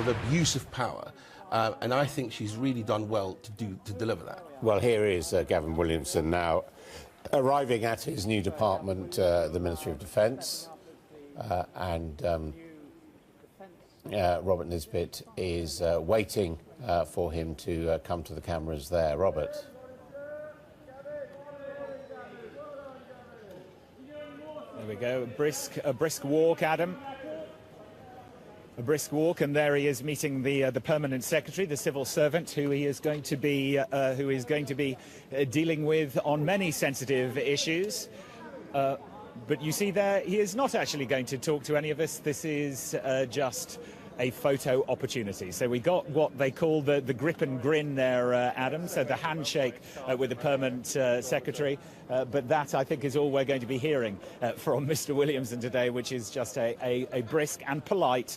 of abuse of power. And I think she's really done well to deliver that. Well, here is Gavin Williamson now arriving at his new department, the Ministry of Defence, and Robert Nisbet is waiting for him to come to the cameras there. Robert. There we go, a brisk walk, Adam. A brisk walk, and there he is meeting the permanent secretary, the civil servant, who he is going to be dealing with on many sensitive issues. But you see there, he is not actually going to talk to any of us. This is just a photo opportunity. So we got what they call the grip and grin there, Adam, so the handshake with the permanent secretary. But that, I think, is all we're going to be hearing from Mr. Williamson today, which is just a brisk and polite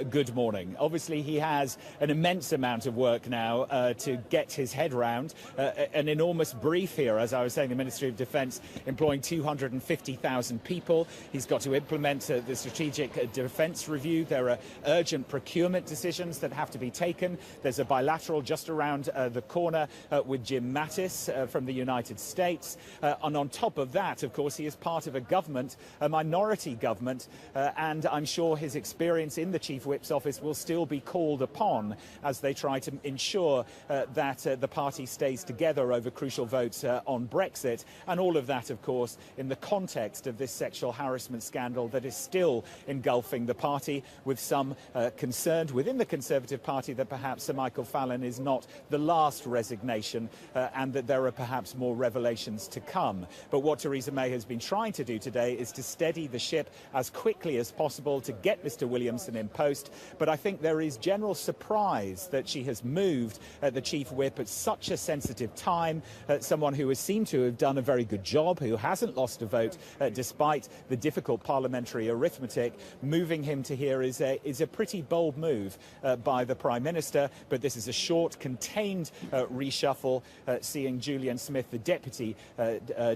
good morning. Obviously, he has an immense amount of work now to get his head round. An enormous brief here, as I was saying, the Ministry of Defence employing 250,000 people. He's got to implement the Strategic Defence Review. There are urgent procurement decisions that have to be taken. There's a bilateral just around the corner with Jim Mattis from the United States. And on top of that, of course, he is part of a government, a minority government, and I'm sure his experience in the Chief Whip's office will still be called upon as they try to ensure that the party stays together over crucial votes on Brexit. And all of that, of course, in the context of this sexual harassment scandal that is still engulfing the party, with some concerned within the Conservative Party that perhaps Sir Michael Fallon is not the last resignation and that there are perhaps more revelations to come. But what Theresa May has been trying to do today is to steady the ship as quickly as possible to get Mr. Williamson in post. But I think there is general surprise that she has moved the Chief Whip at such a sensitive time, someone who has seemed to have done a very good job, who hasn't lost a vote despite the difficult parliamentary arithmetic. Moving him to here is a pretty bold move by the Prime Minister, but this is a short, contained reshuffle, seeing Julian Smith, the Deputy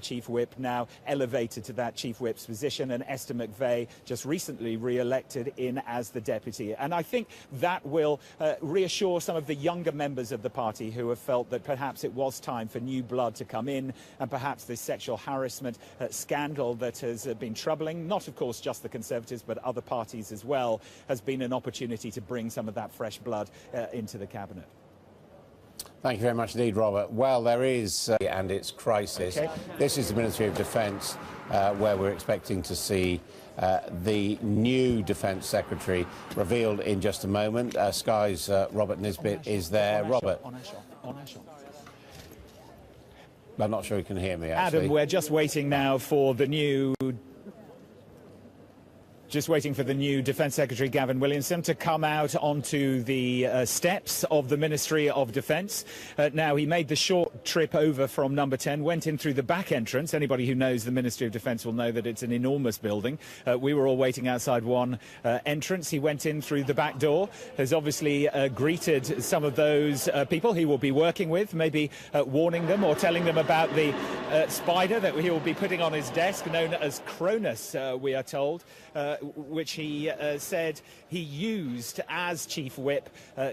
Chief Whip, now elevated to that Chief Whip's position, and Esther McVey just recently re-elected in as the Deputy. And I think that will reassure some of the younger members of the party who have felt that perhaps it was time for new blood to come in, and perhaps this sexual harassment scandal that has been troubling, not of course just the Conservatives but other parties as well, has been an opportunity to bring some of that fresh blood into the Cabinet. Thank you very much indeed, Robert. Well, there is, and it's crisis. Okay. This is the Ministry of Defence, where we're expecting to see the new Defence Secretary revealed in just a moment. Sky's Robert Nisbet is there. Robert. I'm not sure you can hear me, actually. Adam, we're just waiting now for the new... Just waiting for the new Defence Secretary, Gavin Williamson, to come out onto the steps of the Ministry of Defence. Now, he made the short trip over from number 10, went in through the back entrance. Anybody who knows the Ministry of Defence will know that it's an enormous building. We were all waiting outside one entrance. He went in through the back door, has obviously greeted some of those people he will be working with, maybe warning them or telling them about the spider that he will be putting on his desk, known as Cronus, we are told, which he said he used as Chief Whip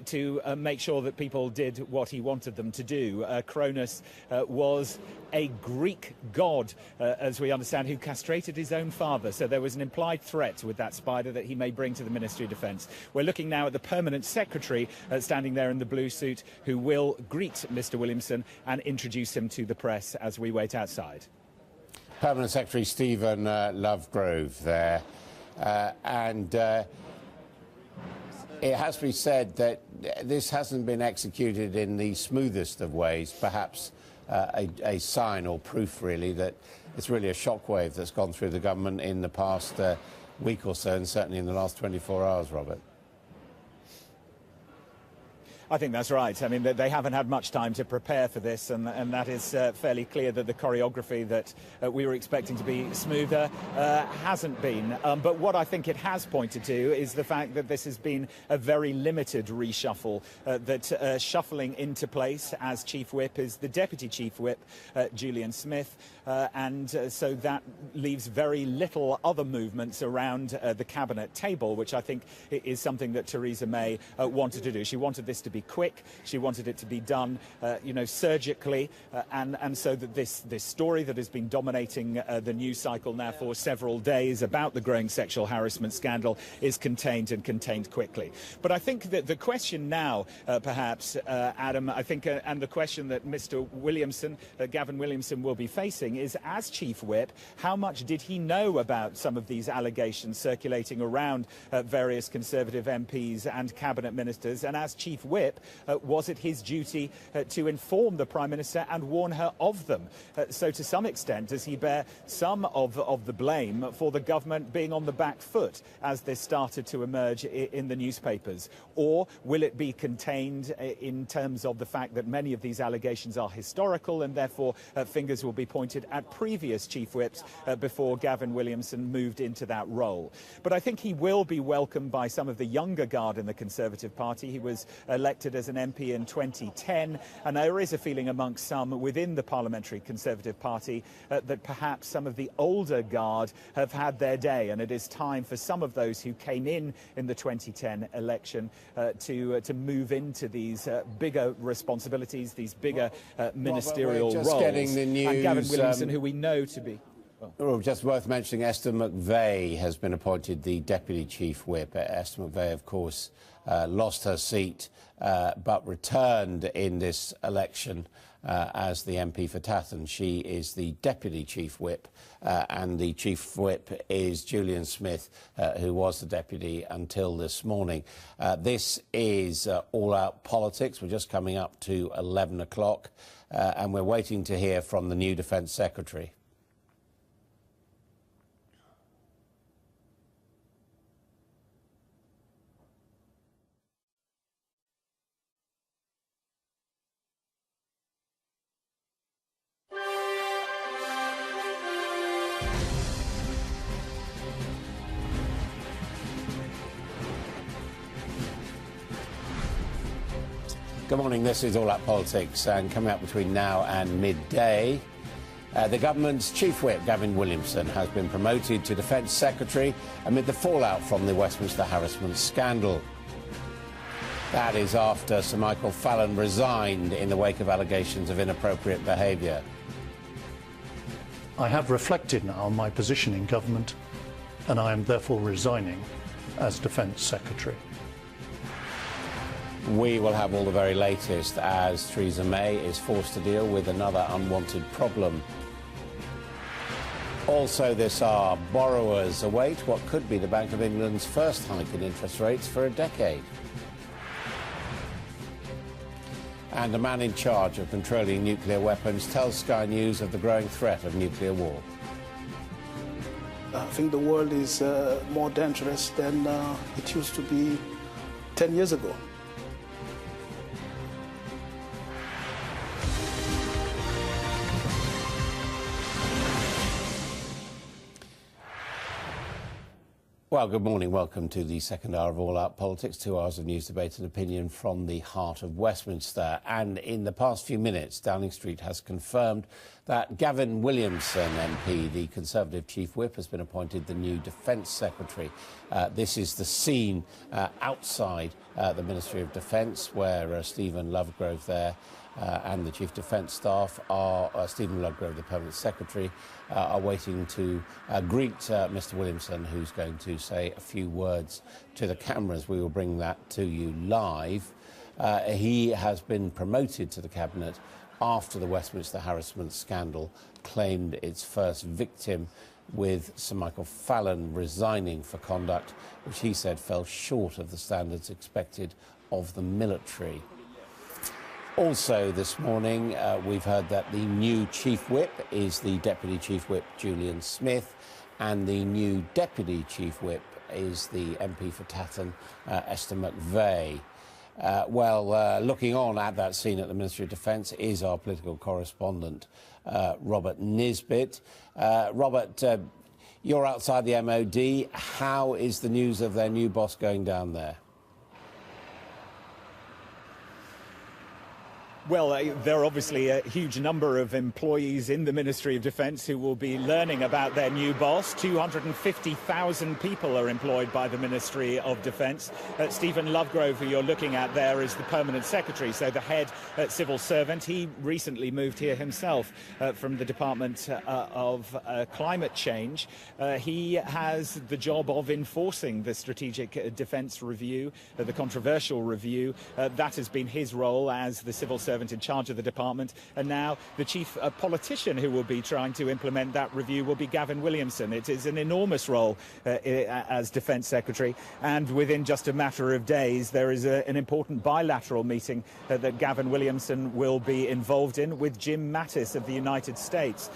to make sure that people did what he wanted them to do. Cronus was a Greek god, as we understand, who castrated his own father. So there was an implied threat with that spider that he may bring to the Ministry of Defence. We're looking now at the Permanent Secretary standing there in the blue suit, who will greet Mr. Williamson and introduce him to the press as we wait outside. Permanent Secretary Stephen Lovegrove there. It has to be said that this hasn't been executed in the smoothest of ways, perhaps a sign or proof, really, that it's really a shockwave that's gone through the government in the past week or so, and certainly in the last 24 hours, Robert. I think that's right. I mean, they haven't had much time to prepare for this, and that is fairly clear that the choreography that we were expecting to be smoother hasn't been. But what I think it has pointed to is the fact that this has been a very limited reshuffle, that shuffling into place as Chief Whip is the Deputy Chief Whip, Julian Smith, and so that leaves very little other movements around the cabinet table, which I think is something that Theresa May wanted to do. She wanted this to be quick. She wanted it to be done, surgically, and so that this story that has been dominating the news cycle now for several days about the growing sexual harassment scandal is contained and contained quickly. But I think that the question now, perhaps, Adam, I think, and the question that Mr. Williamson, Gavin Williamson, will be facing is, as Chief Whip, how much did he know about some of these allegations circulating around various Conservative MPs and cabinet ministers? And as Chief Whip, was it his duty to inform the Prime Minister and warn her of them? So to some extent, does he bear some of the blame for the government being on the back foot as this started to emerge in the newspapers? Or will it be contained in terms of the fact that many of these allegations are historical and therefore fingers will be pointed at previous Chief Whips before Gavin Williamson moved into that role? But I think he will be welcomed by some of the younger guard in the Conservative Party. He was elected as an MP in 2010, and there is a feeling amongst some within the Parliamentary Conservative Party that perhaps some of the older guard have had their day, and it is time for some of those who came in the 2010 election to move into these bigger responsibilities, these bigger ministerial roles. Getting the news, and Gavin Williamson, who we know to be... Well, just worth mentioning, Esther McVey has been appointed the Deputy Chief Whip. Esther McVey, of course, lost her seat but returned in this election as the MP for Tatton. She is the Deputy Chief Whip, and the Chief Whip is Julian Smith, who was the Deputy until this morning. This is All Out Politics. We're just coming up to 11 o'clock, and we're waiting to hear from the new Defence Secretary. Good morning, this is All Out Politics, and coming up between now and midday, the government's Chief Whip, Gavin Williamson, has been promoted to Defence Secretary amid the fallout from the Westminster harassment scandal. That is after Sir Michael Fallon resigned in the wake of allegations of inappropriate behaviour. I have reflected now on my position in government, and I am therefore resigning as Defence Secretary. We will have all the very latest as Theresa May is forced to deal with another unwanted problem. Also this hour, borrowers await what could be the Bank of England's first hike in interest rates for a decade. And a man in charge of controlling nuclear weapons tells Sky News of the growing threat of nuclear war. I think the world is more dangerous than it used to be 10 years ago. Well, good morning. Welcome to the second hour of All Out Politics, 2 hours of news, debate and opinion from the heart of Westminster. And in the past few minutes, Downing Street has confirmed that Gavin Williamson MP, the Conservative Chief Whip, has been appointed the new Defence Secretary. This is the scene outside the Ministry of Defence, where Stephen Lovegrove there and the Chief Defence Staff are, Stephen Lovegrove, the Permanent Secretary, are waiting to greet Mr Williamson, who's going to say a few words to the cameras. We will bring that to you live. He has been promoted to the Cabinet after the Westminster harassment scandal claimed its first victim, with Sir Michael Fallon resigning for conduct which he said fell short of the standards expected of the military. Also this morning, we've heard that the new Chief Whip is the Deputy Chief Whip, Julian Smith, and the new Deputy Chief Whip is the MP for Tatton, Esther McVey. Looking on at that scene at the Ministry of Defence is our political correspondent, Robert Nisbet. Robert, you're outside the MOD. How is the news of their new boss going down there? Well, there are obviously a huge number of employees in the Ministry of Defence who will be learning about their new boss. 250,000 people are employed by the Ministry of Defence. Stephen Lovegrove, who you're looking at there, is the permanent secretary, so the head civil servant. He recently moved here himself from the Department of Climate Change. He has the job of enforcing the Strategic Defence Review, the controversial review. That has been his role as the civil servant in charge of the department, and now the chief politician who will be trying to implement that review will be Gavin Williamson. It is an enormous role as Defence Secretary, and within just a matter of days there is an important bilateral meeting that Gavin Williamson will be involved in with Jim Mattis of the United States.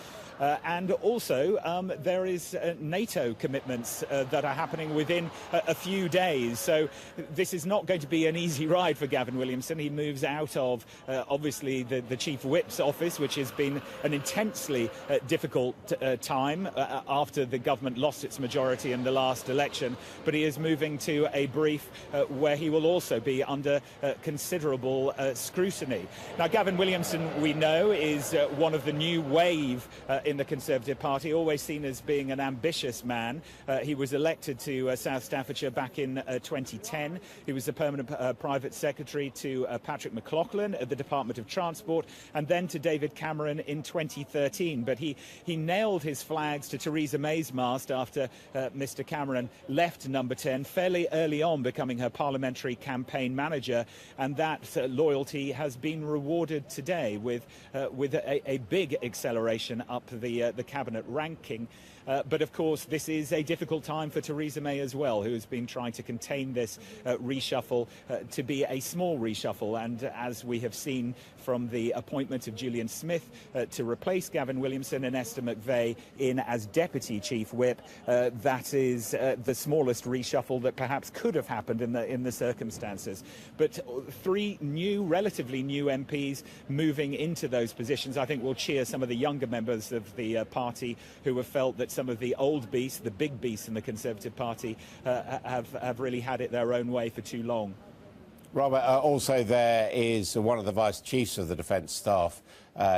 And also there is NATO commitments that are happening within a few days. So this is not going to be an easy ride for Gavin Williamson. He moves out of, obviously, the Chief Whip's office, which has been an intensely difficult time after the government lost its majority in the last election. But he is moving to a brief where he will also be under considerable scrutiny. Now, Gavin Williamson, we know, is one of the new wave in the Conservative Party, always seen as being an ambitious man. He was elected to South Staffordshire back in 2010. He was the permanent private secretary to Patrick McLaughlin at the Department of Transport, and then to David Cameron in 2013. But he nailed his flags to Theresa May's mast after Mr Cameron left Number 10 fairly early on, becoming her parliamentary campaign manager, and that loyalty has been rewarded today with a big acceleration up the cabinet ranking. But of course this is a difficult time for Theresa May as well, who has been trying to contain this reshuffle to be a small reshuffle, and as we have seen from the appointment of Julian Smith to replace Gavin Williamson and Esther McVeigh in as Deputy Chief Whip, that is the smallest reshuffle that perhaps could have happened in the circumstances. But three relatively new MPs moving into those positions, I think will cheer some of the younger members of the party who have felt that some of the old beasts, the big beasts in the Conservative Party, have really had it their own way for too long. Robert, also there is one of the Vice Chiefs of the Defence Staff,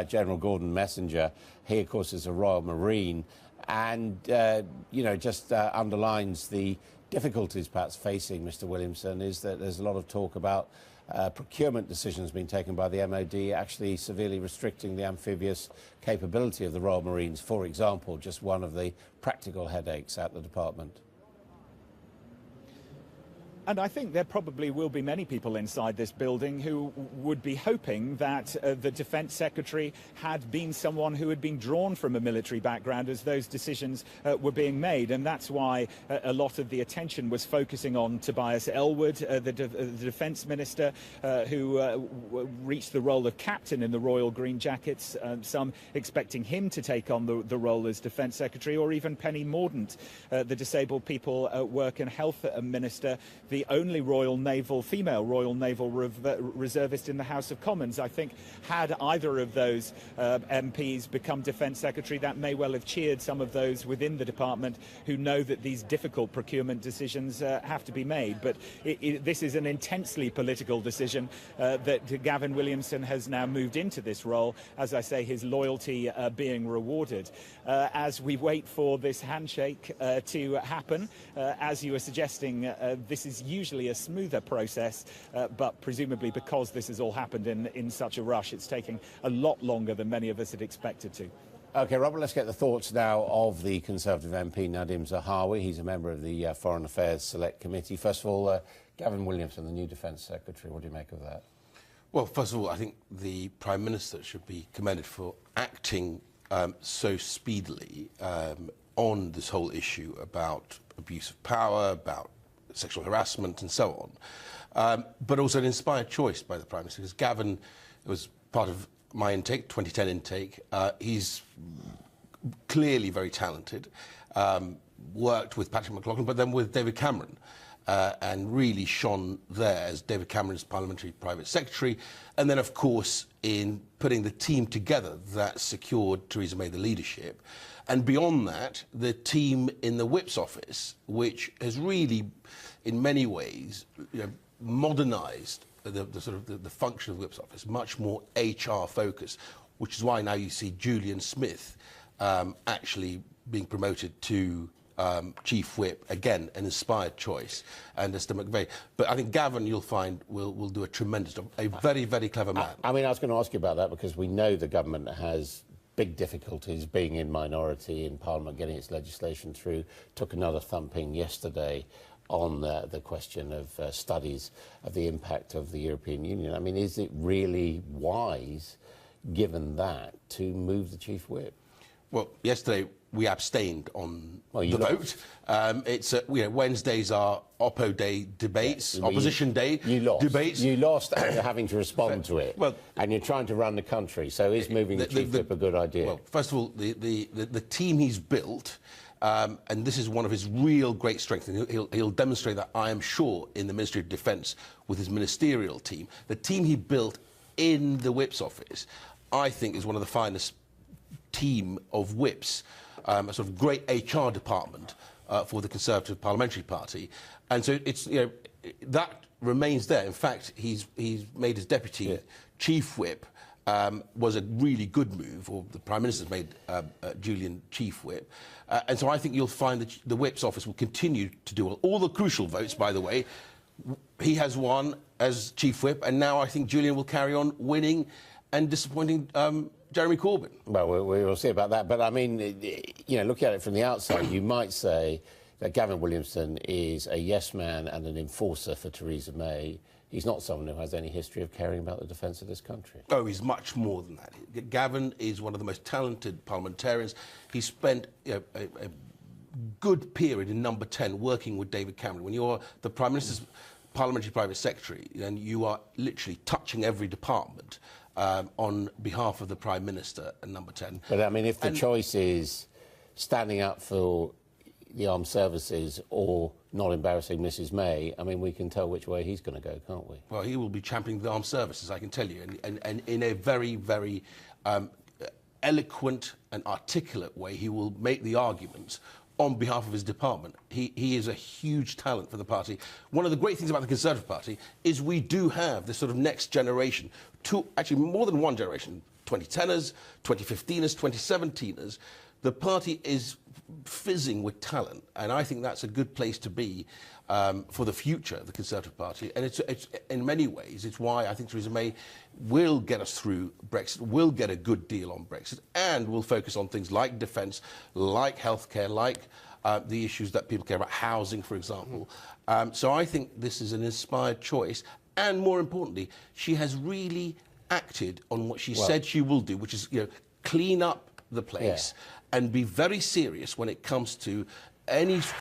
General Gordon Messenger. He, of course, is a Royal Marine, and, just underlines the difficulties perhaps facing Mr Williamson, is that there's a lot of talk about procurement decisions being taken by the MOD, actually severely restricting the amphibious capability of the Royal Marines, for example, just one of the practical headaches at the department. And I think there probably will be many people inside this building who would be hoping that the Defence Secretary had been someone who had been drawn from a military background as those decisions were being made. And that's why a lot of the attention was focusing on Tobias Ellwood, the Defence Minister, who reached the role of captain in the Royal Green Jackets, some expecting him to take on the role as Defence Secretary, or even Penny Mordaunt, the Disabled People Work and Health Minister, the only female Royal Naval Reservist in the House of Commons. I think had either of those MPs become Defence Secretary, that may well have cheered some of those within the department who know that these difficult procurement decisions have to be made. But this is an intensely political decision that Gavin Williamson has now moved into this role, as I say, his loyalty being rewarded. As we wait for this handshake to happen, as you were suggesting, this is usually a smoother process, but presumably because this has all happened in such a rush, it's taking a lot longer than many of us had expected to. OK, Robert, let's get the thoughts now of the Conservative MP Nadim Zahawi. He's a member of the Foreign Affairs Select Committee. First of all, Gavin Williamson, the new Defence Secretary, what do you make of that? Well, first of all, I think the Prime Minister should be commended for acting so speedily on this whole issue about abuse of power, about sexual harassment and so on, but also an inspired choice by the Prime Minister, because Gavin was part of my intake, 2010 intake. He's clearly very talented, worked with Patrick McLaughlin, but then with David Cameron. and really shone there as David Cameron's parliamentary private secretary. And then, of course, in putting the team together that secured Theresa May the leadership. And beyond that, the team in the Whip's office, which has really, in many ways, modernised the function of the Whip's office, much more HR focused, which is why now you see Julian Smith actually being promoted to Chief Whip, again, an inspired choice, and Mr McVeigh. But I think Gavin, you'll find, will do a tremendous job. A very, very clever man. I mean, I was going to ask you about that because we know the government has big difficulties being in minority in Parliament, getting its legislation through. Took another thumping yesterday on the question of studies of the impact of the European Union. I mean, is it really wise, given that, to move the Chief Whip? Well, yesterday we abstained on the lost. vote. It's Wednesdays are Oppo Day debates, Opposition Day debates. You lost after having to respond to it. Well, and you're trying to run the country. So is moving the Chief Whip a good idea? Well, first of all, the team he's built. And this is one of his real great strengths. And he'll demonstrate that, I am sure, in the Ministry of Defence with his ministerial team. The team he built in the Whip's office, I think, is one of the finest team of whips, a sort of great HR department for the Conservative Parliamentary Party. And so it's, that remains there. In fact, he's made his deputy Chief Whip. Was a really good move, or the Prime Minister's made Julian Chief Whip. And so I think you'll find that the Whip's office will continue to do all the crucial votes, by the way. He has won as Chief Whip, and now I think Julian will carry on winning and disappointing Jeremy Corbyn. Well, we'll see about that. But, I mean, looking at it from the outside, you might say that Gavin Williamson is a yes man and an enforcer for Theresa May. He's not someone who has any history of caring about the defence of this country. Oh, he's much more than that. Gavin is one of the most talented parliamentarians. He spent a good period in Number 10 working with David Cameron. When you're the Prime Minister's parliamentary private secretary, then you are literally touching every department on behalf of the Prime Minister at Number 10. But, I mean, if the choice is standing up for the armed services or not embarrassing Mrs May, I mean, we can tell which way he's going to go, can't we? Well, he will be championing the armed services, I can tell you, and in a very, very eloquent and articulate way. He will make the arguments on behalf of his department. He is a huge talent for the party. One of the great things about the Conservative Party is we do have this sort of next generation, actually more than one generation, 2010ers, 2015ers, 2017ers. The party is fizzing with talent, and I think that's a good place to be for the future of the Conservative Party. And it's in many ways, it's why I think Theresa May will get us through Brexit, will get a good deal on Brexit, and will focus on things like defence, like healthcare, like the issues that people care about, housing, for example. So I think this is an inspired choice, and more importantly, she has really acted on what she said she will do, which is, clean up the place and be very serious when it comes to any